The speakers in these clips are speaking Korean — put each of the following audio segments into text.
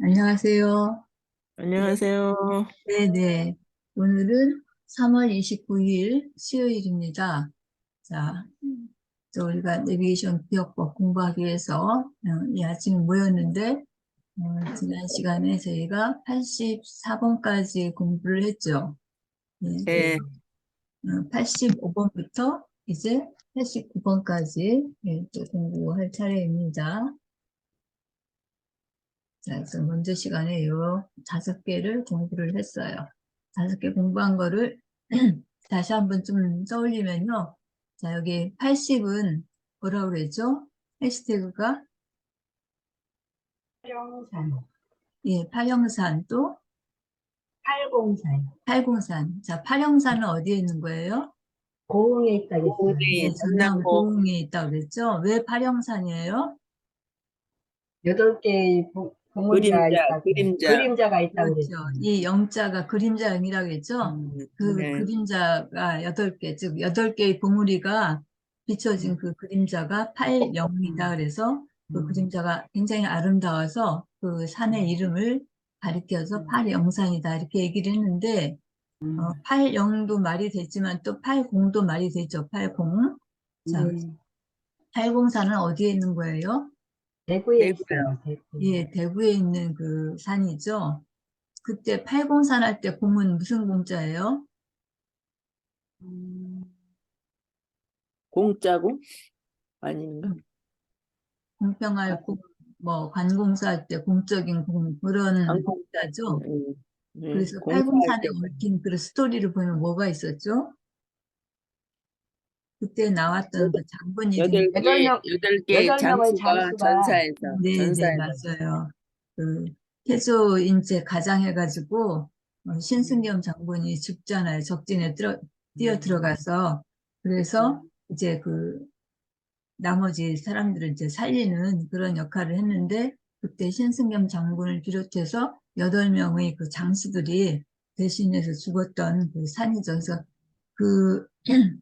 안녕하세요. 안녕하세요. 네네. 오늘은 3월 29일 수요일입니다. 자, 우리가 내비게이션 기억법 공부하기 위해서 이 아침에 모였는데, 지난 시간에 저희가 84번까지 공부를 했죠. 네, 그래서 예, 85번부터 이제 89번까지 또 공부할 차례입니다. 자, 그래서 먼저 시간에 요 5개를 공부를 했어요. 5개 공부한 거를 다시 한번 좀 떠올리면요. 자, 여기 80은 뭐라고 그랬죠? 해시태그가, 팔영산, 예, 팔형산 또 팔공산, 팔공산. 자, 팔형산은 어디에 있는 거예요? 고흥에 있다겠어요. 예, 우리 전남 전남고 고흥에 있다고 그랬죠? 왜 팔형산이에요? 8개의 봉우리가 그림자, 있다고, 그림자. 그림자가 있다고 그렇죠. 그랬어요. 이 영자가 그림자형이라고 했죠? 그 네. 그림자가 8개, 즉 8개의 봉우리가 비춰진 음, 그 그림자가 팔영이다. 음, 그래서 그 음, 그림자가 굉장히 아름다워서 그 산의 음, 이름을 가리켜서 음, 팔영산이다. 이렇게 얘기를 했는데, 음. 팔영도 말이 되지만 또 팔공도 말이 되죠. 팔공. 자, 네, 팔공산은 어디에 있는 거예요? 대구에 대구요. 있어요, 대구. 예, 대구에 있는 그 산이죠. 그때 팔공산 할 때 공은 무슨 공자예요? 음, 공짜고? 아닌가? 공평할 관, 공, 뭐 관공서 할 때 공적인 공 그런 항공, 공자죠. 그래서 공사할 팔공산에 때. 얽힌 그 스토리를 보면 뭐가 있었죠? 그때 나왔던 그 장군 이름이 여덟 개 여덟 명의 장수가 장수가, 네네 전사에서. 맞아요. 그 태조 인제 가장해가지고 음, 신승겸 장군이 죽잖아요. 적진에 뛰어 음, 들어가서 그래서 음, 이제 그 나머지 사람들을 이제 살리는 그런 역할을 했는데 그때 신승겸 장군을 비롯해서 8명의 그 장수들이 대신해서 죽었던 그 산이죠. 그래서 그,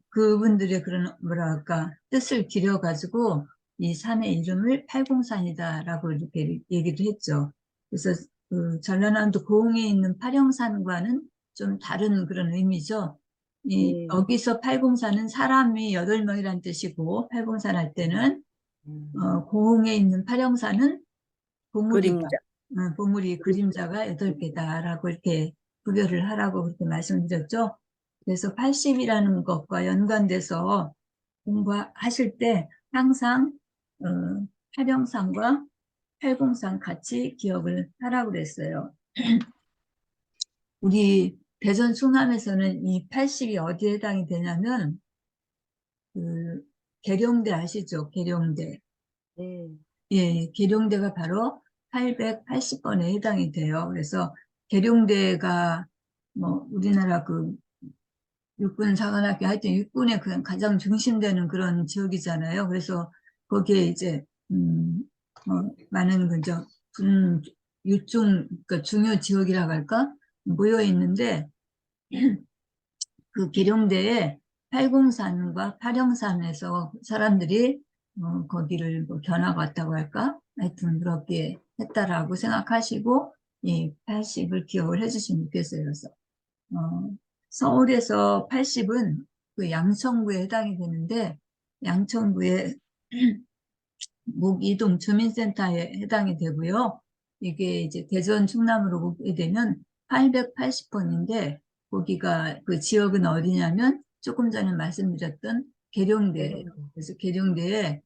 그분들의 그런 뭐랄까 뜻을 기려가지고 이 산의 이름을 팔공산이다라고 이렇게 얘기를 했죠. 그래서 그 전라남도 고흥에 있는 팔형산과는 좀 다른 그런 의미죠. 네, 여기서 팔공산은 사람이 8명이란 뜻이고, 팔공산 할 때는, 음, 고흥에 있는 팔형산은 보물이다. 그림자. 보물이 그림자가 8개다라고 이렇게 구별을 하라고 그렇게 말씀드렸죠. 그래서 80이라는 것과 연관돼서 공부하실 때 항상, 어, 팔형산과 팔공산 같이 기억을 하라고 그랬어요. 우리 대전 충남에서는 이 80이 어디에 해당이 되냐면, 그 계룡대 아시죠? 계룡대. 네, 예, 계룡대가 바로 880번에 해당이 돼요. 그래서 계룡대가 뭐 우리나라 그 육군 사관학교 하여튼 육군의 그냥 가장 중심되는 그런 지역이잖아요. 그래서 거기에 이제 많은 그저 군 유중 그러니까 중요 지역이라고 할까 모여 있는데 그 계룡대에 팔공산과 팔형산에서 사람들이 거기를 뭐 견학 왔다고 할까? 하여튼 그렇게 했다라고 생각하시고 이 80을 기억을 해주시면 좋겠어요. 그래서 어, 서울에서 80은 그 양천구에 해당이 되는데 양천구에 목이동 주민센터에 해당이 되고요. 이게 이제 대전 충남으로 오게 되면 880번인데 거기가 그 지역은 어디냐면 조금 전에 말씀드렸던 계룡대예요. 계룡대. 그래서 계룡대에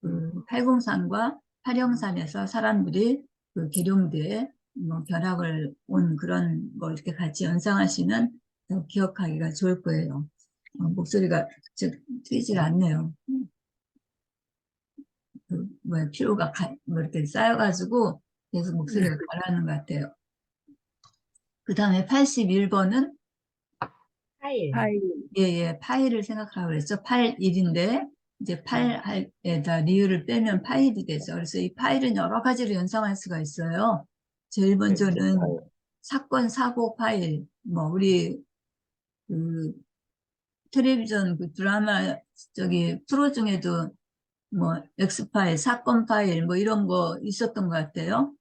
음, 그 팔공산과 팔형산에서 사람들이 그 계룡대에 뭐 견학을 온 그런 거 이렇게 같이 연상하시면 더 기억하기가 좋을 거예요. 목소리가 즉 트이질 않네요. 그, 뭐야, 피로가 뭐 이렇게 쌓여가지고 계속 목소리가 가라앉는 것 같아요. 그 다음에 81번은 파일, 파일. 예, 예, 파일을 생각하라고 그랬죠. 파일인데 이제 음, 파일에다 리을을 빼면 파일이 되죠. 그래서 이 파일은 여러 가지로 연상할 수가 있어요. 제일 먼저는 파일. 사건, 사고 파일, 뭐, 우리 그 텔레비전 그 드라마 저기 프로 중에도 뭐 엑스파일, 사건 파일 뭐 이런 거 있었던 것 같아요.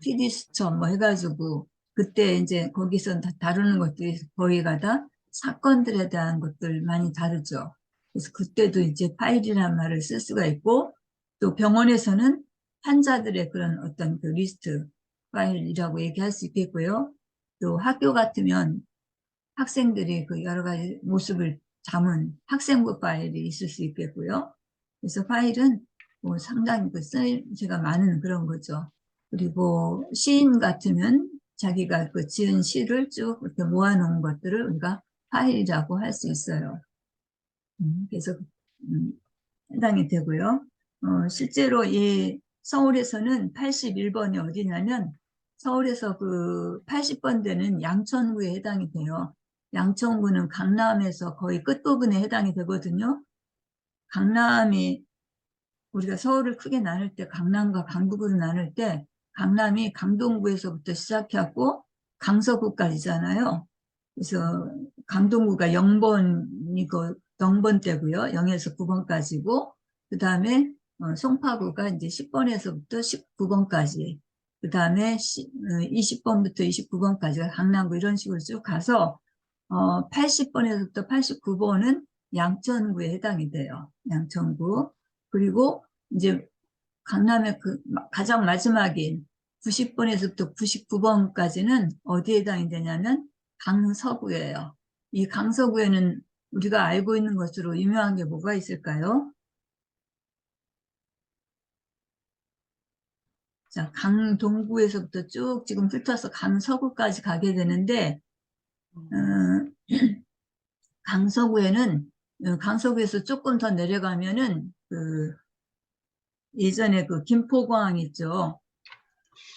피디수첩 뭐 해가지고 그때 이제 거기서 다루는 것들이 거기가 다 사건들에 대한 것들 많이 다루죠. 그래서 그때도 이제 파일이라는 말을 쓸 수가 있고 또 병원에서는 환자들의 그런 어떤 그 리스트 파일이라고 얘기할 수 있겠고요. 또 학교 같으면 학생들이 그 여러 가지 모습을 담은 학생부 파일이 있을 수 있겠고요. 그래서 파일은 뭐 상당히 그 쓰임새가 많은 그런 거죠. 그리고 시인 같으면 자기가 그 지은 시를 쭉 이렇게 모아놓은 것들을 우리가 파일이라고 할 수 있어요. 그래서 음, 해당이 되고요. 실제로 이 서울에서는 81번이 어디냐면 서울에서 그 80번 되는 양천구에 해당이 돼요. 양천구는 강남에서 거의 끝부분에 해당이 되거든요. 강남이 우리가 서울을 크게 나눌 때 강남과 강북으로 나눌 때 강남이 강동구에서부터 시작하고 강서구까지잖아요. 그래서 강동구가 0번이고 0번대고요. 0에서 9번까지고 그 다음에 송파구가 이제 10번에서부터 19번까지 그 다음에 20번부터 29번까지가 강남구 이런 식으로 쭉 가서 80번에서부터 89번은 양천구에 해당이 돼요. 양천구. 그리고 이제 강남의 그 가장 마지막인 90번에서부터 99번까지는 어디에 해당이 되냐면 강서구예요. 이 강서구에는 우리가 알고 있는 것으로 유명한 게 뭐가 있을까요? 자, 강동구에서부터 쭉 지금 훑어서 강서구까지 가게 되는데 강서구에는 강서구에서 조금 더 내려가면은 그 예전에 그 김포공항 있죠.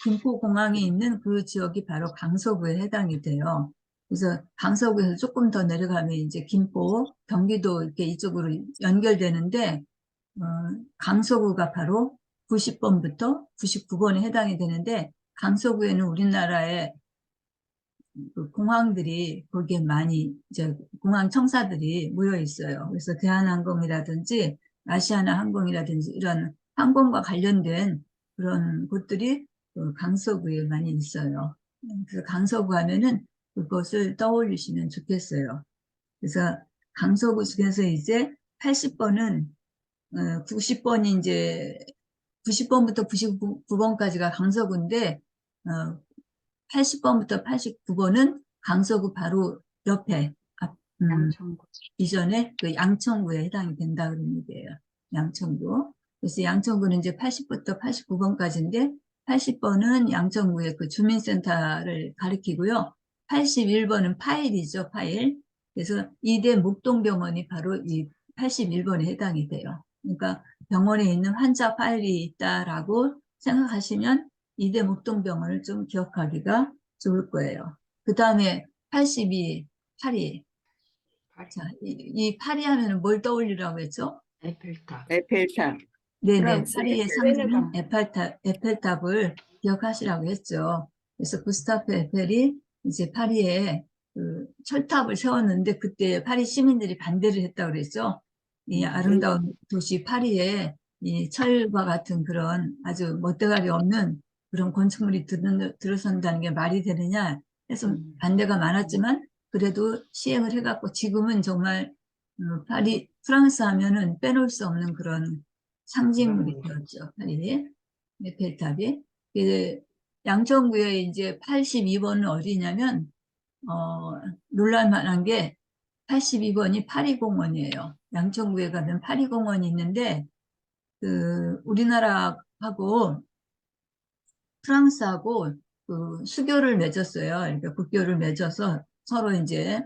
김포공항에 있는 그 지역이 바로 강서구에 해당이 돼요. 그래서 강서구에서 조금 더 내려가면 이제 김포, 경기도 이렇게 이쪽으로 연결되는데 강서구가 바로 90번부터 99번에 해당이 되는데 강서구에는 우리나라의 그 공항들이 거기에 많이 이제 공항 청사들이 모여 있어요. 그래서 대한항공이라든지 아시아나 항공이라든지 이런 항공과 관련된 그런 곳들이 그 강서구에 많이 있어요. 그래서 강서구 하면은 그것을 떠올리시면 좋겠어요. 그래서 강서구 중에서 이제 80번은 90번이 이제 90번부터 99번까지가 강서구인데 80번부터 89번은 강서구 바로 옆에 양천구. 이전에 그 양천구에 해당이 된다 그런 얘기예요. 양천구. 그래서 양천구는 이제 80부터 89번까지인데 80번은 양천구의 그 주민센터를 가리키고요. 81번은 파일이죠, 파일. 그래서 이대 목동병원이 바로 이 81번에 해당이 돼요. 그러니까 병원에 있는 환자 파일이 있다라고 생각하시면 이대 목동병원을 좀 기억하기가 좋을 거예요. 그 다음에 82, 파리. 자, 이 파리 하면 뭘 떠올리라고 했죠? 에펠탑. 에펠탑. 네네, 프랑스 파리의 에펠. 상징인 에펠탑을 기억하시라고 했죠. 그래서 구스타프 에펠이 이제 파리에 그 철탑을 세웠는데 그때 파리 시민들이 반대를 했다고 그랬죠. 이 아름다운 도시 파리에 이 철과 같은 그런 아주 멋대가리 없는 그런 건축물이 들어선다는 게 말이 되느냐 해서 반대가 많았지만 그래도 시행을 해갖고 지금은 정말 파리, 프랑스 하면은 빼놓을 수 없는 그런 상징물이 되었죠. 파리, 에펠탑이. 양천구에 이제 82번은 어디냐면, 놀랄만한 게 82번이 파리공원이에요. 양천구에 가면 파리공원이 있는데, 그, 우리나라하고 프랑스하고 그 수교를 맺었어요. 이렇게 국교를 맺어서 서로 이제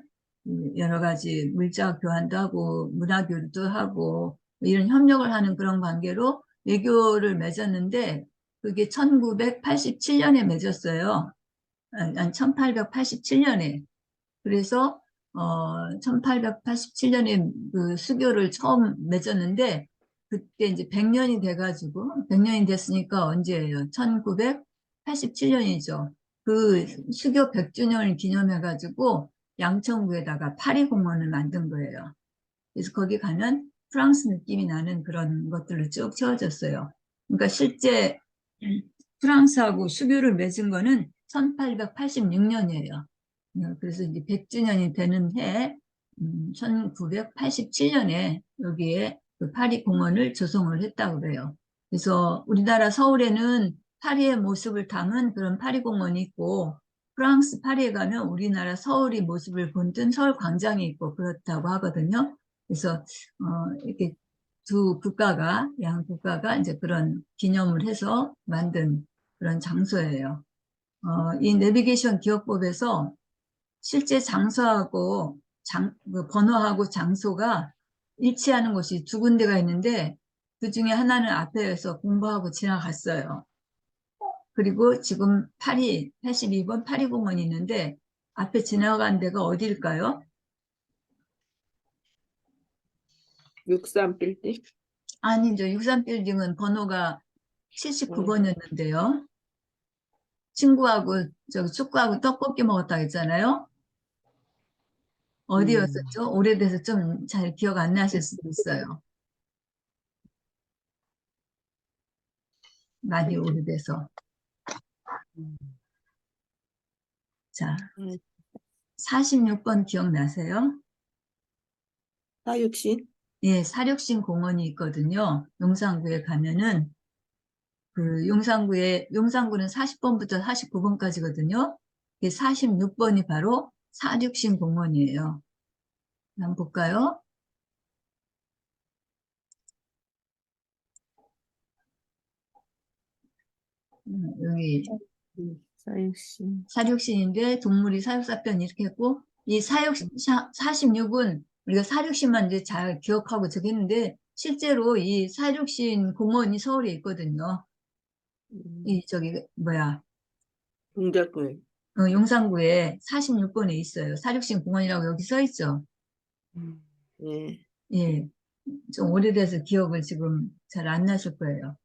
여러 가지 물자 교환도 하고 문화 교류도 하고 이런 협력을 하는 그런 관계로 외교를 맺었는데 그게 1987년에 맺었어요. 아니 1887년에. 그래서 1887년에 그 수교를 처음 맺었는데 그때 이제 100년이 돼가지고 100년이 됐으니까 언제예요? 1987년이죠. 그 수교 100주년을 기념해가지고 양천구에다가 파리공원을 만든 거예요. 그래서 거기 가면 프랑스 느낌이 나는 그런 것들로 쭉 채워졌어요. 그러니까 실제 프랑스하고 수교를 맺은 거는 1886년이에요. 그래서 이제 100주년이 되는 해, 1987년에 여기에 그 파리 공원을 조성을 했다고 그래요. 그래서 우리나라 서울에는 파리의 모습을 담은 그런 파리 공원이 있고, 프랑스 파리에 가면 우리나라 서울의 모습을 본뜬 서울 광장이 있고 그렇다고 하거든요. 그래서 이렇게 양 국가가 이제 그런 기념을 해서 만든 그런 장소예요. 이 내비게이션 기억법에서 실제 장소하고 그 번호하고 장소가 일치하는 곳이 두 군데가 있는데 그 중에 하나는 앞에서 공부하고 지나갔어요. 그리고 지금 82번 파리공원이 있는데 앞에 지나간 데가 어디일까요? 63 빌딩? 아니죠. 63빌딩은 번호가 79번이었는데요. 친구하고 저기 축구하고 떡볶이 먹었다 했잖아요. 어디였었죠? 오래돼서 좀 잘 기억 안 나실 수도 있어요. 많이 오래돼서. 자, 46번 기억나세요? 사육신? 예, 사육신 공원이 있거든요. 용산구에 가면은 용산구는 40번부터 49번까지거든요. 46번이 바로 사육신 공원이에요. 한번 볼까요? 여기 사육신. 사육신인데 동물이 사육사편 이렇게 했고 이 46은 우리가 사육신만 이제 잘 기억하고 저기 했는데 실제로 이 사육신 공원이 서울에 있거든요. 이 저기 뭐야 동작구에. 용산구에 46번에 있어요. 사육신 공원이라고 여기 써 있죠. 네. 예, 좀 오래돼서 기억을 지금 잘 안 나실 거예요.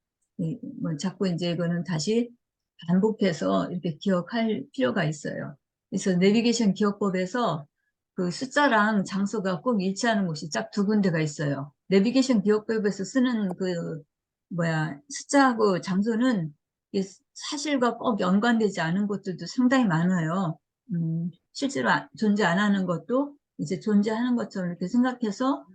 뭐 자꾸 이제 이거는 다시 반복해서 이렇게 기억할 필요가 있어요. 그래서 내비게이션 기억법에서 그 숫자랑 장소가 꼭 일치하는 곳이 딱 두 군데가 있어요. 내비게이션 기억법에서 쓰는 그 숫자하고 장소는 이게 사실과 꼭 연관되지 않은 것들도 상당히 많아요. 실제로 존재 안 하는 것도 이제 존재하는 것처럼 이렇게 생각해서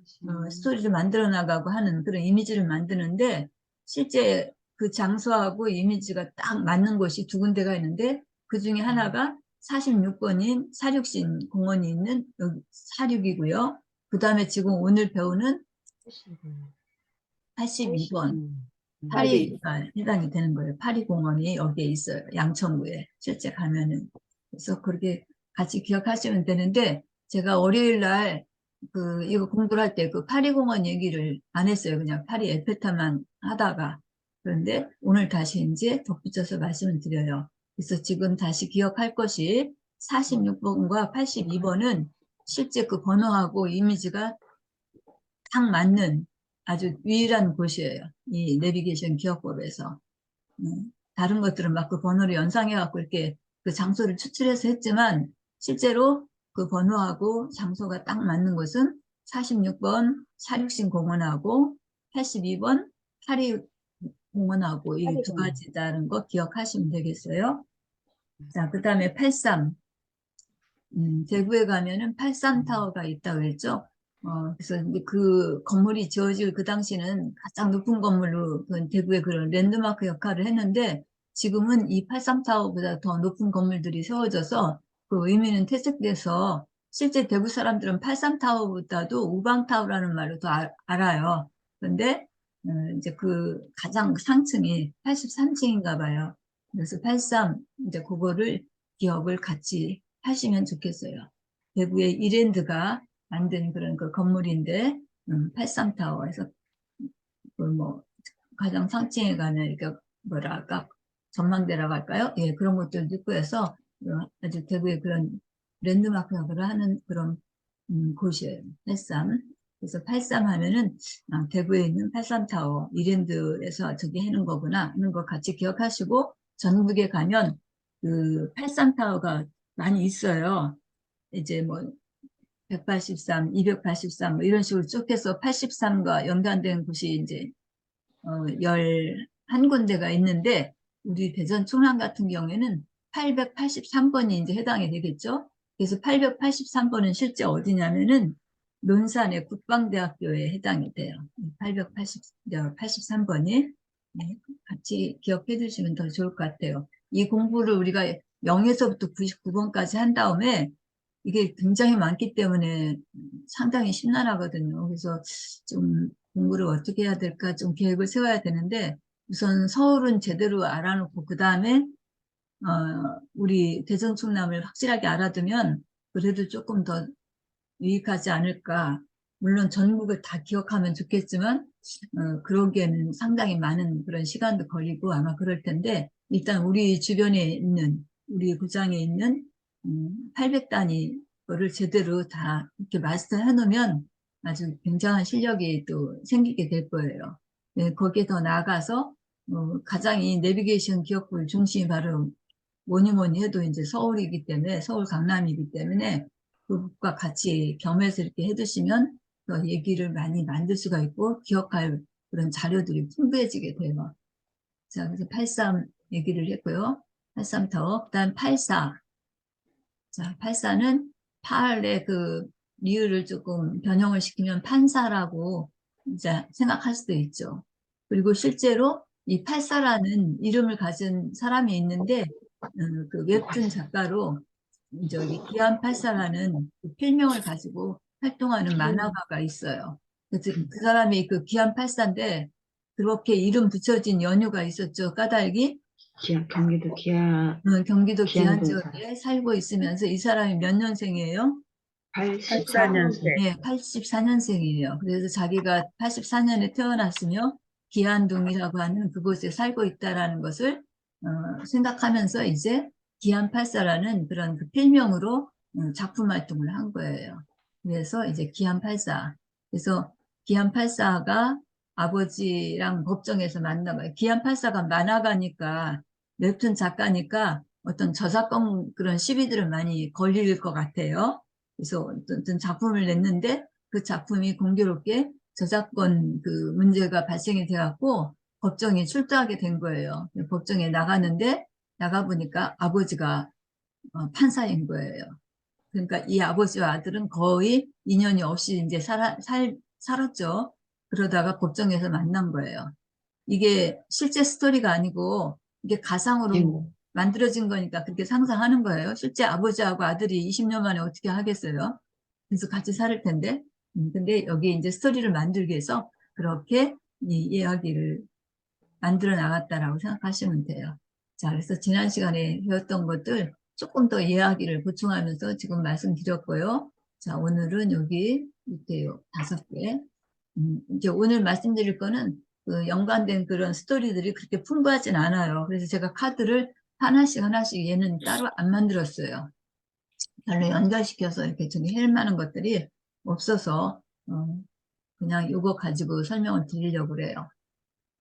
스토리를 만들어 나가고 하는 그런 이미지를 만드는데 실제 그 장소하고 이미지가 딱 맞는 곳이 두 군데가 있는데 그 중에 하나가 46번인 사육신 공원이 있는 여기 사육이고요. 그 다음에 지금 오늘 배우는 82번 파리. 파리가 해당이 되는 거예요. 파리공원이 여기에 있어요. 양천구에 실제 가면은. 그래서 그렇게 같이 기억하시면 되는데 제가 월요일 날 이거 공부를 할 때 그 파리공원 얘기를 안 했어요. 그냥 파리 에펠탑만 하다가. 그런데 오늘 다시 이제 덧붙여서 말씀을 드려요. 그래서 지금 다시 기억할 것이 46번과 82번은 실제 그 번호하고 이미지가 딱 맞는 아주 유일한 곳이에요. 이 내비게이션 기억법에서. 다른 것들은 막 그 번호를 연상해갖고 이렇게 그 장소를 추출해서 했지만 실제로 그 번호하고 장소가 딱 맞는 곳은 46번 사육신 공원하고 82번 파리공원하고 이 두 가지다는 거 기억하시면 되겠어요. 자, 그 다음에 83. 대구에 가면은 83타워가 있다고 그랬죠. 그래서 이제 그 건물이 지어질 그 당시는 가장 높은 건물로 그 대구의 그런 랜드마크 역할을 했는데 지금은 이 83타워보다 더 높은 건물들이 세워져서 그 의미는 퇴색돼서 실제 대구 사람들은 83타워보다도 우방타워라는 말로 더 알아요. 그런데 이제 그 가장 상층이 83층인가 봐요. 그래서 83, 이제 그거를 기억을 같이 하시면 좋겠어요. 대구의 이랜드가 만든 그런 그 건물인데, 83타워에서 그뭐 가장 상층에 가는 이렇게 뭐랄까 전망대라고 할까요? 예, 그런 것들도 있고 해서 아주 대구의 그런 랜드마크 역할을 하는 그런 곳이에요. 83. 그래서 83 하면은 대구에 있는 83타워 이랜드에서 저기 해는 거구나 하는 거 같이 기억하시고 전국에 가면 그 83타워가 많이 있어요. 이제 뭐 183, 283 뭐 이런 식으로 쭉 해서 83과 연관된 곳이 이제 11군데가 있는데 우리 대전 충남 같은 경우에는 883번이 이제 해당이 되겠죠. 그래서 883번은 실제 어디냐면은 논산의 국방대학교에 해당이 돼요. 883번이. 네, 같이 기억해 두시면 더 좋을 것 같아요. 이 공부를 우리가 0에서부터 99번까지 한 다음에 이게 굉장히 많기 때문에 상당히 심란하거든요. 그래서 좀 공부를 어떻게 해야 될까 좀 계획을 세워야 되는데 우선 서울은 제대로 알아놓고 그 다음에 우리 대전 충남을 확실하게 알아두면 그래도 조금 더 유익하지 않을까. 물론 전국을 다 기억하면 좋겠지만 그러기에는 상당히 많은 그런 시간도 걸리고 아마 그럴 텐데 일단 우리 주변에 있는 우리 구장에 있는 800단위 거를 제대로 다 이렇게 마스터해 놓으면 아주 굉장한 실력이 또 생기게 될 거예요. 네, 거기에 더 나아가서 가장 이 내비게이션 기억부 중심이 바로 뭐니 뭐니 해도 이제 서울이기 때문에 서울 강남이기 때문에 그것과 같이 겸해서 이렇게 해두시면 더 얘기를 많이 만들 수가 있고 기억할 그런 자료들이 풍부해지게 돼요. 자, 그래서 83 얘기를 했고요. 83 더, 그다음 84. 자, 84는 8의 그 리을을 조금 변형을 시키면 판사라고 이제 생각할 수도 있죠. 그리고 실제로 이 84라는 이름을 가진 사람이 있는데 그 웹툰 작가로 저기 기안84라는 그 필명을 가지고 활동하는 만화가가 있어요. 그래서 그 사람이 그 기안84인데 그렇게 이름 붙여진 연유가 있었죠. 까닭이 경기도 경기도 기안 기안동 지역에 살고 있으면서 이 사람이 몇 년생이에요? 84년생. 네, 84년생이에요. 그래서 자기가 84년에 태어났으며 기안동이라고 하는 그곳에 살고 있다라는 것을 생각하면서 이제 기안84라는 그런 그 필명으로 작품 활동을 한 거예요. 그래서 이제 기안84. 그래서 기안84가 아버지랑 법정에서 만나봐요. 기안84가 만화가니까 웹툰 작가니까 어떤 저작권 그런 시비들은 많이 걸릴 것 같아요. 그래서 어떤 작품을 냈는데 그 작품이 공교롭게 저작권 그 문제가 발생이 돼갖고 법정에 출두하게 된 거예요. 법정에 나가는데 나가보니까 아버지가 판사인 거예요. 그러니까 이 아버지와 아들은 거의 인연이 없이 이제 살았죠. 그러다가 법정에서 만난 거예요. 이게 실제 스토리가 아니고 이게 가상으로 만들어진 거니까 그렇게 상상하는 거예요. 실제 아버지하고 아들이 20년 만에 어떻게 하겠어요? 그래서 같이 살 텐데. 근데 여기 이제 스토리를 만들기 위해서 그렇게 이 이야기를 만들어 나갔다라고 생각하시면 돼요. 자, 그래서 지난 시간에 배웠던 것들 조금 더 이야기를 보충하면서 지금 말씀드렸고요. 자, 오늘은 여기 밑에요. 5개. 이제 오늘 말씀드릴 거는 그 연관된 그런 스토리들이 그렇게 풍부하진 않아요. 그래서 제가 카드를 하나씩 하나씩 얘는 따로 안 만들었어요. 별로 연결시켜서 이렇게 할 만한 것들이 없어서 그냥 이거 가지고 설명을 드리려고 그래요.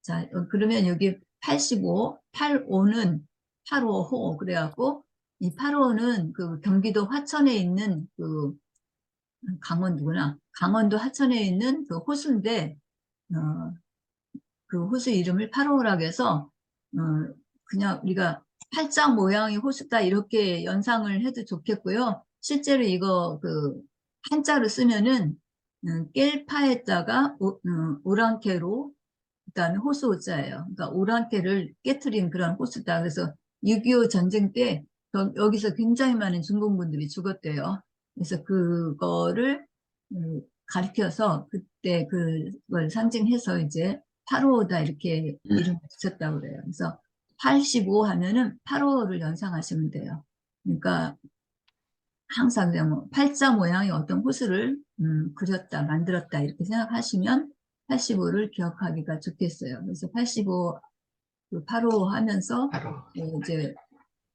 자, 그러면 여기 85, 85는 85호 그래갖고 이 85는 그 경기도 화천에 있는 그 강원도구나. 강원도 하천에 있는 그 호수인데 그 호수 이름을 8호라고 해서 그냥 우리가 팔자 모양의 호수다 이렇게 연상을 해도 좋겠고요. 실제로 이거 그 한자로 쓰면은 깰파에다가 오랑캐로 그다음에 호수 호자예요. 그러니까 오랑캐를 깨트린 그런 호수다. 그래서 6.25 전쟁 때 여기서 굉장히 많은 중공군들이 죽었대요. 그래서 그거를 가리켜서 그때 그걸 상징해서 이제 8호다 이렇게 이름을 붙였다고 그래요. 그래서 85 하면은 8호를 연상하시면 돼요. 그러니까 항상 그냥 뭐 팔자 모양의 어떤 호수를 그렸다, 만들었다 이렇게 생각하시면 85를 기억하기가 좋겠어요. 그래서 85, 그 8호 하면서 이제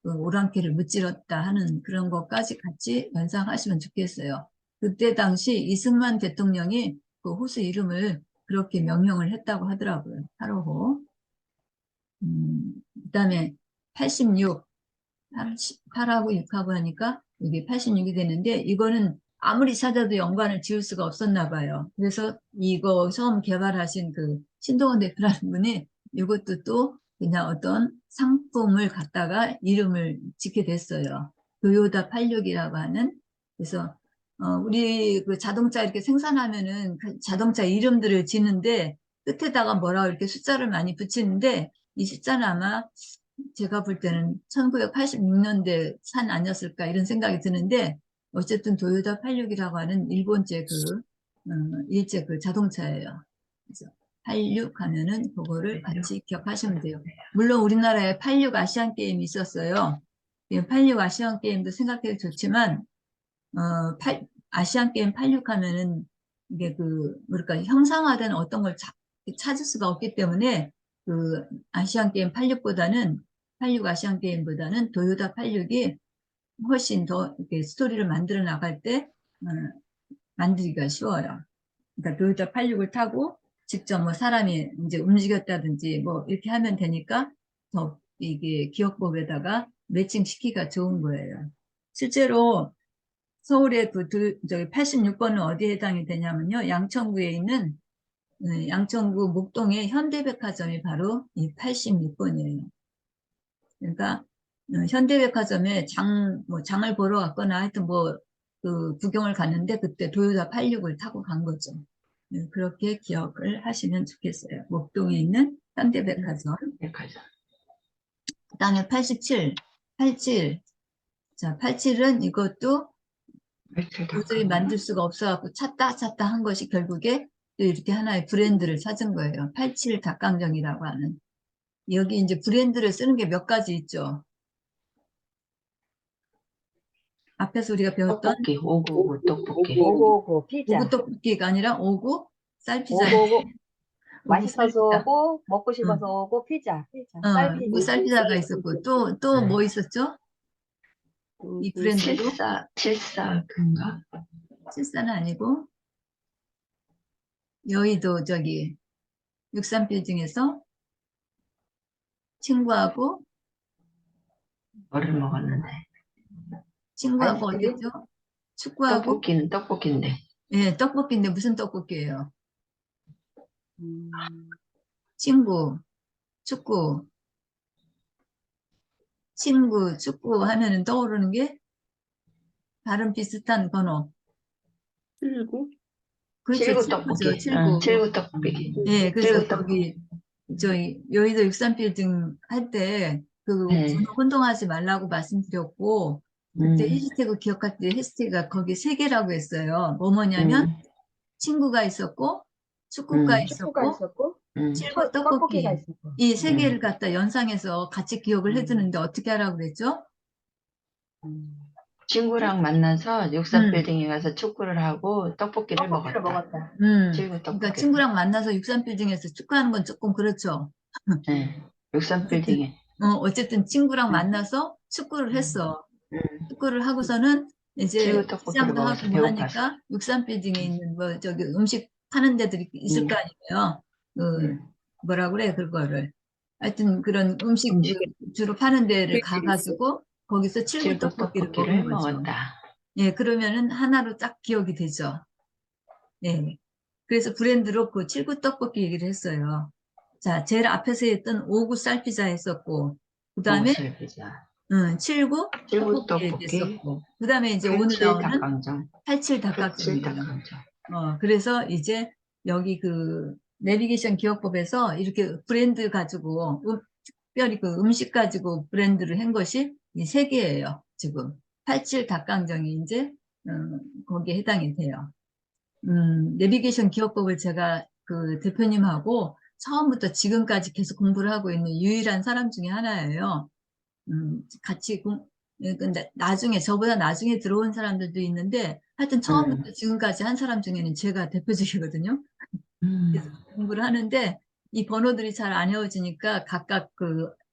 그 오랑캐를 무찌렀다 하는 그런 것까지 같이 연상하시면 좋겠어요. 그때 당시 이승만 대통령이 그 호수 이름을 그렇게 명명을 했다고 하더라고요. 8호호. 그다음에 86, 8하고 6하고 하니까 여기 86이 되는데 이거는 아무리 찾아도 연관을 지을 수가 없었나 봐요. 그래서 이거 처음 개발하신 그 신동원 대표라는 분이 이것도 또 그냥 어떤 상품을 갖다가 이름을 짓게 됐어요. 도요타 86이라고 하는. 그래서 우리 그 자동차 이렇게 생산하면은 그 자동차 이름들을 짓는데 끝에다가 뭐라고 이렇게 숫자를 많이 붙이는데 이 숫자는 아마 제가 볼 때는 1986년대 산 아니었을까 이런 생각이 드는데 어쨌든 도요타 86이라고 하는 일본제 일제 그 자동차예요. 그래서 86 하면은 그거를 같이 기억하시면 돼요. 물론 우리나라에 86 아시안 게임이 있었어요. 86 아시안 게임도 생각해도 좋지만 아시안 게임 86 하면은 이게 뭐랄까 형상화된 어떤 걸 찾을 수가 없기 때문에 그 아시안 게임 86보다는 86 아시안 게임보다는 도요타 86이 훨씬 더 이렇게 스토리를 만들어 나갈 때 만들기가 쉬워요. 그러니까 도요타 86을 타고 직접 뭐 사람이 이제 움직였다든지 뭐 이렇게 하면 되니까 더 이게 기억법에다가 매칭시키기가 좋은 거예요. 실제로 서울의 저기 86번은 어디에 해당이 되냐면요. 양천구에 있는 양천구 목동의 현대백화점이 바로 이 86번이에요. 그러니까 현대백화점에 뭐 장을 보러 갔거나 하여튼 뭐 구경을 갔는데 그때 도요타 86을 타고 간 거죠. 그렇게 기억을 하시면 좋겠어요. 목동에 있는 현대백화점. 백화점. 그다음에 87. 자, 87은 이것도 도저히 만들 수가 없어갖고 찾다 한 것이 결국에 또 이렇게 하나의 브랜드를 찾은 거예요. 87 닭강정이라고 하는. 여기 이제 브랜드를 쓰는 게 몇 가지 있죠. 앞에서 우리가 배웠던 떡볶이, 오구오구 떡볶이. 오고오고 피자. 오구 떡볶이가 아니라 오구 쌀피자. 오고오고 오구 맛있어서 쌀피자. 오고 먹고 싶어서 응. 오고 피자. 오구 쌀피자가 있었고 또 뭐 있었죠? 이 브랜드도 74인가? 실사는 아니고 여의도 저기 63빌딩에서 친구하고 뭐를 먹었는데. 친구하고 아이스크림? 어디죠? 축구하고 떡볶이는 떡볶이인데. 예, 떡볶이인데 무슨 떡볶이예요? 음, 친구, 축구, 축구 하면은 떠오르는 게 다른 비슷한 번호. 79? 그렇죠. 칠구 칠구죠, 떡볶이. 칠구. 칠구 떡볶이. 예, 그래서 칠구 떡볶이. 저희 여의도 63빌딩 할 때 그 네. 번호 혼동하지 말라고 말씀드렸고 그때 음, 해시태그 기억할 때 해시태그가 거기 세 개라고 했어요. 뭐냐면 음, 친구가 있었고 축구가 축구가 있었고 있었고 칠구 떡볶이가 떡볶이 있었고. 이 세 개를 음. 갖다 연상해서 같이 기억을 해두는데 어떻게 하라고 그랬죠? 음, 친구랑 만나서 음, 63빌딩에 가서 축구를 하고 떡볶이를 떡볶이를 먹었다. 먹었다. 칠구 그러니까 떡볶이. 친구랑 만나서 63빌딩에서 축구하는 건 조금 그렇죠. 네. 어쨌든, 63빌딩에. 어쨌든 친구랑 음, 만나서 축구를 음, 했어. 음. 축구를 하고서는 이제 칠구 떡볶이를 시장도 먹어서 하고 뭐 배고팠어. 하니까 63빌딩에 있는 뭐 저기 음식 파는 데들이 있을 음, 거 아니에요. 그 음. 뭐라 그래 그거를. 하여튼 그런 음식 음식. 주로 파는 데를 그치. 가가지고 거기서 칠구 칠구 떡볶이를 먹은 떡볶이를 거죠. 먹었다. 예, 그러면은 하나로 딱 기억이 되죠. 네. 그래서 브랜드로 그 칠구 떡볶이 얘기를 했어요. 자, 제일 앞에서 했던 오구 쌀피자 했었고, 그 다음에 오구살 피자. 칠구 칠구 떡볶이 떡볶이. 얘기했었고, 그 다음에 이제 오늘 87 나오는 닭강정. 87 87 닭강정이에요. 닭강정. 그래서 이제 여기 내비게이션 기억법에서 이렇게 브랜드 가지고, 특별히 그 음식 가지고 브랜드를 한 것이 이 세 개예요, 지금. 87 닭강정이 이제, 거기에 해당이 돼요. 내비게이션 기억법을 제가 그 대표님하고 처음부터 지금까지 계속 공부를 하고 있는 유일한 사람 중에 하나예요. 같이 근데 나중에 저보다 나중에 들어온 사람들도 있는데 하여튼 처음부터 지금까지 한 사람 중에는 제가 대표적이거든요. 그래서 음, 공부를 하는데 이 번호들이 잘 안 외워지니까 각각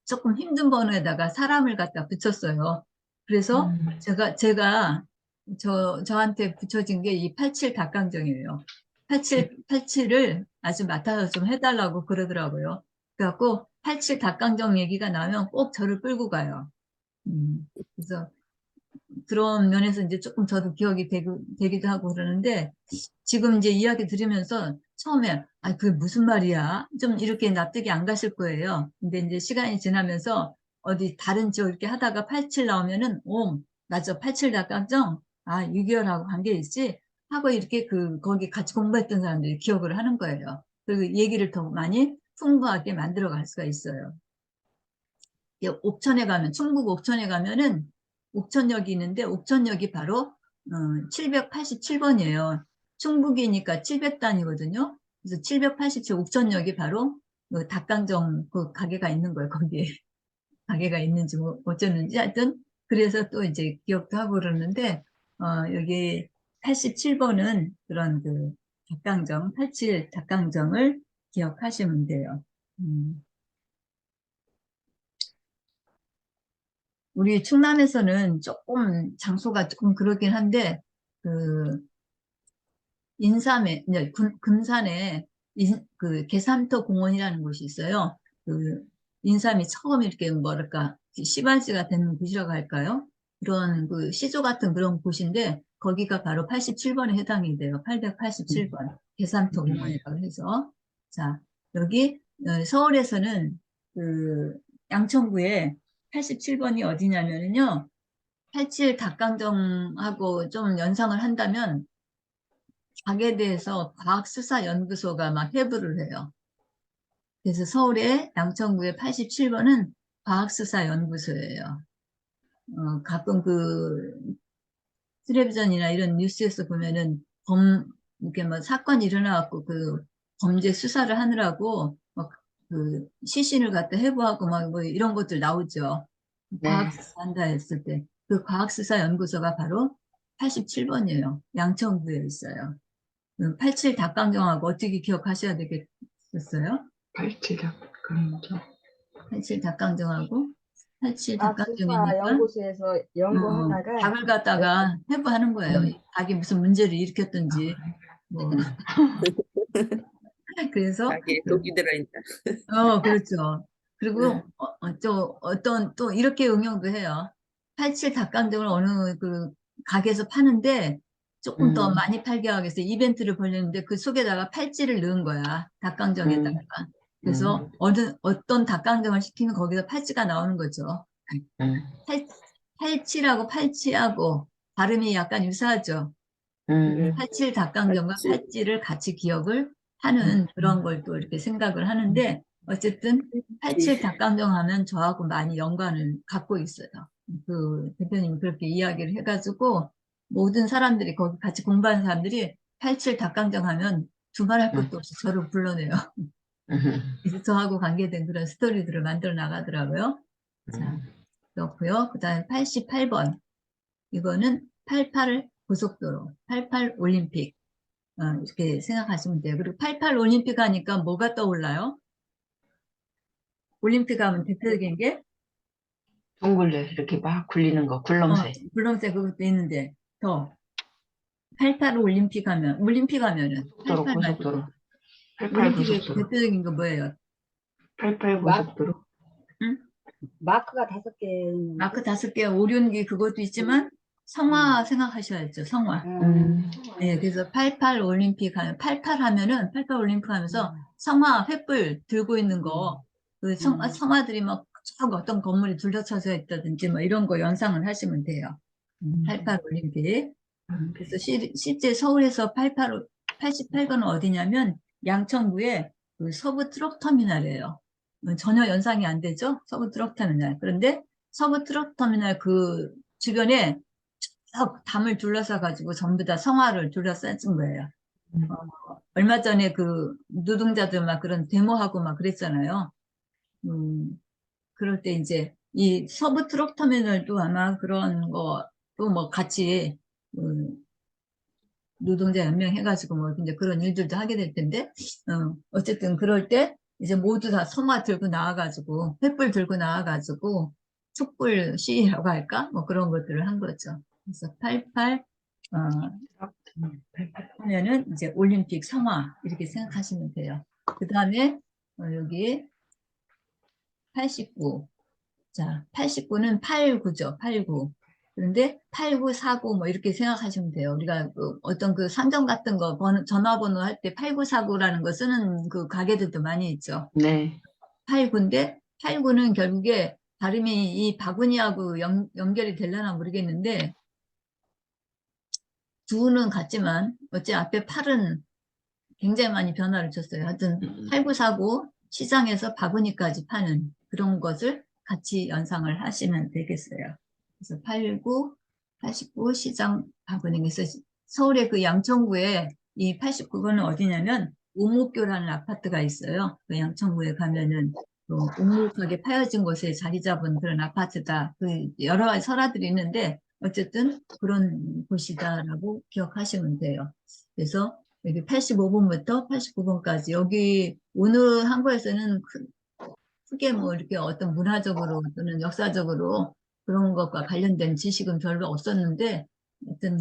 조금 힘든 번호에다가 사람을 갖다 붙였어요. 그래서 음, 저한테 붙여진 게 이 87 닭강정이에요. 87을 아주 맡아서 좀 해달라고 그러더라고요. 그래갖고 87 닭강정 얘기가 나면 꼭 저를 끌고 가요. 그래서 그런 면에서 이제 조금 저도 기억이 되기도 하고 그러는데 지금 이제 이야기 들으면서 처음에, 아, 그게 무슨 말이야? 좀 이렇게 납득이 안 가실 거예요. 근데 이제 시간이 지나면서 어디 다른 지역 이렇게 하다가 87 나오면은, 오, 맞아. 87 닭강정? 아, 6.25하고 관계 있지? 하고 이렇게 거기 같이 공부했던 사람들이 기억을 하는 거예요. 그리고 얘기를 더 많이 풍부하게 만들어 갈 수가 있어요. 옥천에 가면, 충북 옥천에 가면은 옥천역이 있는데, 옥천역이 바로 787번이에요. 충북이니까 700단이거든요. 그래서 787 옥천역이 바로 그 닭강정 그 가게가 있는 거예요. 거기에 가게가 있는지 뭐 어쩌는지 하여튼 그래서 또 이제 기억도 하고 그러는데 여기 87번은 그런 그 닭강정, 87 닭강정을 기억하시면 돼요. 우리 충남에서는 조금 장소가 조금 그렇긴 한데 그 인삼에 이제 금산에 그 계산터 공원이라는 곳이 있어요. 그 인삼이 처음 이렇게 뭐랄까 씨발지가 된 곳이라고 할까요? 그런 그 시조 같은 그런 곳인데 거기가 바로 87번에 해당이 돼요. 887번 계산터 공원이라고 해서 자 여기 서울에서는 그 양천구에 87번이 어디냐면요. 87 닭강정하고 좀 연상을 한다면 닭에 대해서 과학수사연구소가 막 회부를 해요. 그래서 서울의 양천구의 87번은 과학수사연구소예요. 가끔 그 텔레비전이나 이런 뉴스에서 보면은 이렇게 뭐 사건이 일어나갖고 그 범죄 수사를 하느라고 막그 시신을 갖다 해부하고 막 뭐 이런 것들 나오죠. 네. 과학수사 한다 했을 때. 그 과학수사연구소가 바로 87번이에요. 양천구에 있어요. 87 닭강정하고 어떻게 기억하셔야 되겠어요? 87dak 강정. 87 닭강정하고 87 과학수사 닭강정이니까 연구소에서 연구하다가 닭을 갖다가 해부하는 거예요. 닭이 무슨 문제를 일으켰든지 뭐 그래서 자기에 독이 들어있다. 그렇죠. 그리고 또 어떤 또 이렇게 응용도 해요. 87 닭강정을 어느 그 가게에서 파는데 조금 더 많이 팔게 하기 위해서 이벤트를 벌였는데 그 속에다가 팔찌를 넣은 거야. 닭강정에다가. 그래서 어떤 닭강정을 시키면 거기서 팔찌가 나오는 거죠. 팔, 팔찌라고 팔찌하고 발음이 약간 유사하죠. 네. 87 닭강정과 같이 팔찌를 같이 기억을 하는 그런 걸 또 이렇게 생각을 하는데 어쨌든 87 닭강정 하면 저하고 많이 연관을 갖고 있어요. 그 대표님이 그렇게 이야기를 해가지고 모든 사람들이 거기 같이 공부하는 사람들이 87 닭강정 하면 두말할 것도 없이 저를 불러내요. 그래서 저하고 관계된 그런 스토리들을 만들어 나가더라고요. 자, 그렇고요. 그 다음에 88번. 이거는 88 고속도로, 88 올림픽. 이렇게 생각하시면 돼요. 그리고 88 올림픽 하니까 뭐가 떠올라요? 올림픽 하면 대표적인 게 둥글레 이렇게 막 굴리는 거, 굴렁쇠. 붉은색 그것도 있는데 더 88 올림픽 하면은 고속도로, 88 말고 고속도로. 88 올림픽의 고속도로. 대표적인 거 뭐예요? 88 마, 고속도로. 응? 마크가 5개 있는데. 마크 5개 오륜기 그것도 있지만 성화 생각하셔야죠. 성화. 네, 그래서 88 올림픽 하면 88 하면은 88 올림픽 하면서 성화 횃불 들고 있는 거 그 성화들이 막 쭉 어떤 건물이 둘러쳐져 있다든지 뭐 이런 거 연상을 하시면 돼요. 88 올림픽. 그래서 실제 서울에서 88번은 어디냐면 양천구의 그 서부 트럭 터미널이에요. 전혀 연상이 안 되죠? 서부 트럭 터미널. 그런데 서부 트럭 터미널 그 주변에 쭉 담을 둘러싸 가지고 전부 다 성화를 둘러싼 거예요. 얼마 전에 그 노동자들 막 그런 데모하고 막 그랬잖아요. 그럴 때 이제 이 서부 트럭 터미널도 아마 그런 거또 뭐 같이 노동자 연명해가지고 뭐 이제 그런 일들도 하게 될 텐데 어쨌든 그럴 때 이제 모두 다 성화 들고 나와가지고 횃불 들고 나와가지고 촛불 시위라고 할까 뭐 그런 것들을 한 거죠. 그래서 88 하면은 이제 올림픽 성화 이렇게 생각하시면 돼요. 그 다음에 여기 89. 자, 89는 89죠. 89. 그런데 8949 뭐 이렇게 생각하시면 돼요. 우리가 그 어떤 그 상점 같은 거 전화번호 할 때 8949라는 거 쓰는 그 가게들도 많이 있죠. 네. 89인데 89는 결국에 발음이 이 바구니하고 연결이 되려나 모르겠는데 두는 같지만 어째 앞에 8은 굉장히 많이 변화를 줬어요. 하여튼 8949 시장에서 바구니까지 파는 그런 것을 같이 연상을 하시면 되겠어요. 그래서 89, 89 시장 바구니. 그래서 서울의 그 양천구에 이 89번은 어디냐면 옥목교라는 아파트가 있어요. 그 양천구에 가면은 또 옥목하게 파여진 곳에 자리 잡은 그런 아파트다. 그 여러 가지 설화들이 있는데 어쨌든 그런 곳이다라고 기억하시면 돼요. 그래서 여기 85번부터 89번까지 여기 오늘 한국에서는 크게 뭐 이렇게 어떤 문화적으로 또는 역사적으로 그런 것과 관련된 지식은 별로 없었는데 어떤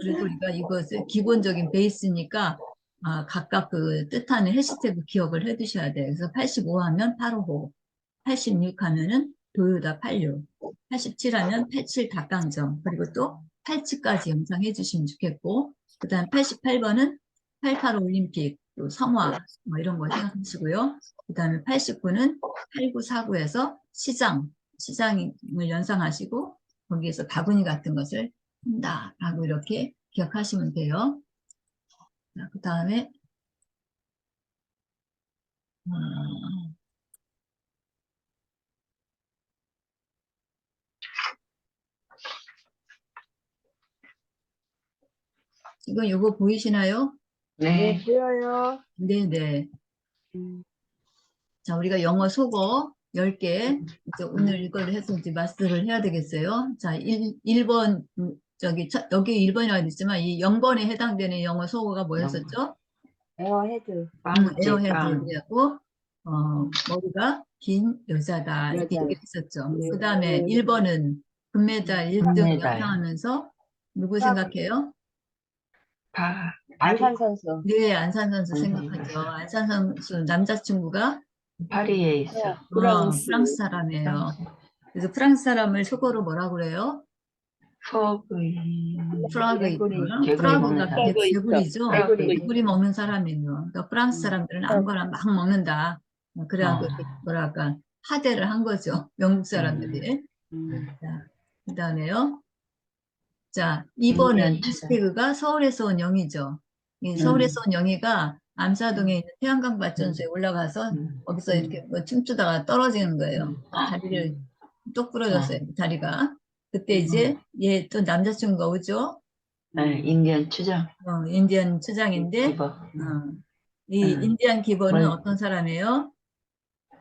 그래도 우리가 이것을 기본적인 베이스니까 각각 그 뜻하는 해시태그 기억을 해 두셔야 돼요. 그래서 85 하면 855, 86 하면은 도요다 86, 87 하면 87 닭강정, 그리고 또 87까지 연상해 주시면 좋겠고, 그 다음 88번은 88 올림픽, 또 성화, 뭐 이런 거 생각하시고요. 그 다음에 89는 8949에서 시장을 연상하시고, 거기에서 바구니 같은 것을 한다라고 이렇게 기억하시면 돼요. 그 다음에 지금 이거 보이시나요? 네, 네. 보여요. 네네. 음, 자, 우리가 영어 속어 10개, 이제 오늘 이걸 해서 이제 마스터를 해야 되겠어요. 자, 1번, 여기 1번이라고 했지만, 이 0번에 해당되는 영어 속어가 뭐였었죠? 에어헤드, 빵집, 에어헤드. 빵. 그래갖고, 머리가 긴 여자다. 이렇게 여자. 얘기를 했었죠. 네, 그 다음에 네. 1번은 금메달 1등 금메달. 연상하면서, 누구 딱. 생각해요? 안산 선수. 네, 안산 선수 안산 생각하죠. 선수. 안산 선수 남자친구가 파리에 있어. 프랑스. 프랑스 사람이에요. 그래서 프랑스 사람을 속어로 뭐라 그래요? 소고기. 프라그 개구리. 개구리 먹는 프라그가 사람. 프라그 있죠. 개구리죠. 프라그. 개구리 먹는 사람이에요. 그러니까 프랑스 사람들은 아무거나 막 먹는다. 그래갖고 이렇게 뭐랄까 하대를 한 거죠. 영국 사람들이. 음, 자, 그다음에요. 자, 인디언 2번은 추자. 해시태그가 서울에서 온 영희죠. 이 서울에서 온 영희가 암사동에 있는 태양광 발전소에 올라가서 거기서 이렇게 뭐 춤추다가 떨어지는 거예요. 다리를 똑 부러졌어요. 다리가. 그때 이제 얘 또 남자친구가 오죠. 네, 인디언 추장. 인디언 추장인데 기버. 이 인디언 기버는 뭘- 어떤 사람이에요?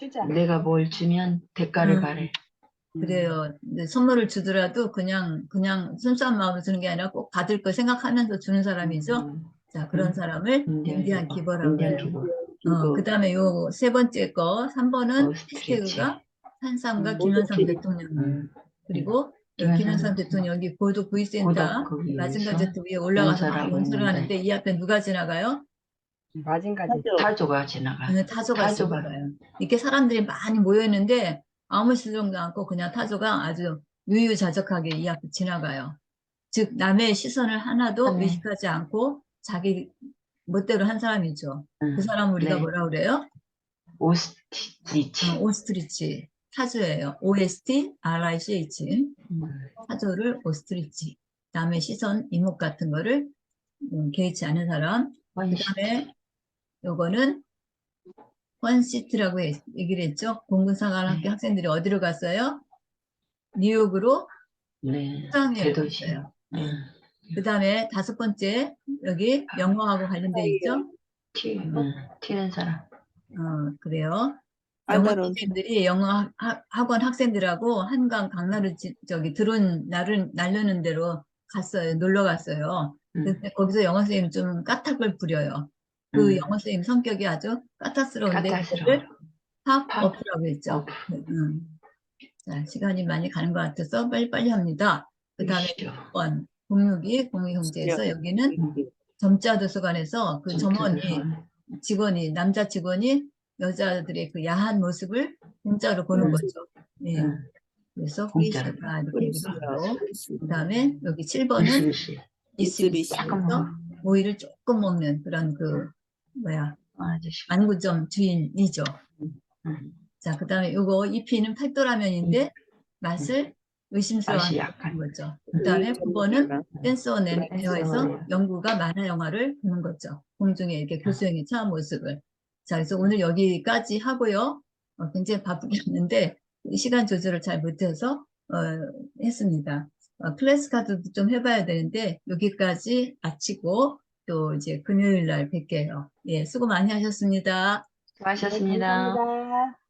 추자. 내가 뭘 주면 대가를 음, 바래. 그래요. 근데 선물을 주더라도 그냥 순수한 마음으로 주는 게 아니라 꼭 받을 걸 생각하면서 주는 사람이죠. 자, 그런 사람을 인디언 기버라고 인디언 해요. 기버. 그 다음에 요 세 번째 거, 3번은 오스트리치. 해시태그가 한상과 김현성 대통령. 그리고 김현성 대통령 여기 고도 구이센터 고덕 거기 마징가 위에서 제트 위에 올라가서 막 연설하고 연설을 있는데 하는데 이 앞에 누가 지나가요? 마징가지. 타조가 지나가. 타조가 타조가. 지나가요. 이렇게 사람들이 많이 모여있는데 아무 시동도 않고 그냥 타조가 아주 유유자적하게 이 앞에 지나가요. 즉 남의 시선을 하나도 네. 의식하지 않고 자기 멋대로 한 사람이죠. 그 사람 우리가 네. 뭐라 그래요? 오스트리치. 오스트리치 타조예요. OSTRICH 타조를 오스트리치. 남의 시선, 이목 같은 거를 개의치 않은 사람. 그 다음에 요거는 헌시트라고 얘기를 했죠. 공군사관학교 학생들이 어디로 갔어요? 뉴욕으로 네. 수상에 대도시. 갔어요. 그 다음에 5번째 여기 영어하고 관련돼 있죠. 튀는 사람. 그래요. 영어 아다론. 선생님들이 영어 학원 학생들하고 한강 강나루 드론 날르는 데로 갔어요. 놀러 갔어요. 근데 거기서 영어 선생님 좀 까탁을 부려요. 그 영어 선생님 성격이 아주 까탈스러운데 까탈스러워. 그거를 팝업이라고 했죠. 업. 자, 시간이 많이 가는 것 같아서 빨리빨리 합니다. 그 다음에 보이시죠? 6번 공유기 공유경제에서 여기는 점자 도서관에서 그 직원이 남자 직원이 여자들의 그 야한 모습을 공짜로 보는 거죠. 예. 그래서 공짜로. 후이샤가 이렇게 후이샤, 그리고 후이샤. 그다음에 여기 7번은 미쓰비시. 미쓰비시에서 잠깐만. 오이를 조금 먹는 그런 그 뭐야 아저씨. 안구점 주인이죠. 음. 자, 그다음에 요거 잎이는 팔도라면인데 맛을 의심스러워하는 맛이 약간. 거죠. 그다음에 9번은 댄서네어에서 댄서네어. 영구가 만화 영화를 보는 거죠. 공중에 이렇게 교수형의 처한 모습을. 자, 그래서 오늘 여기까지 하고요. 굉장히 바쁘게 했는데 시간 조절을 잘 못해서 했습니다. 클래스 카드도 좀 해봐야 되는데 여기까지 마치고 또 이제 금요일 날 뵐게요. 예, 수고 많이 하셨습니다. 네, 수고하셨습니다. 감사합니다.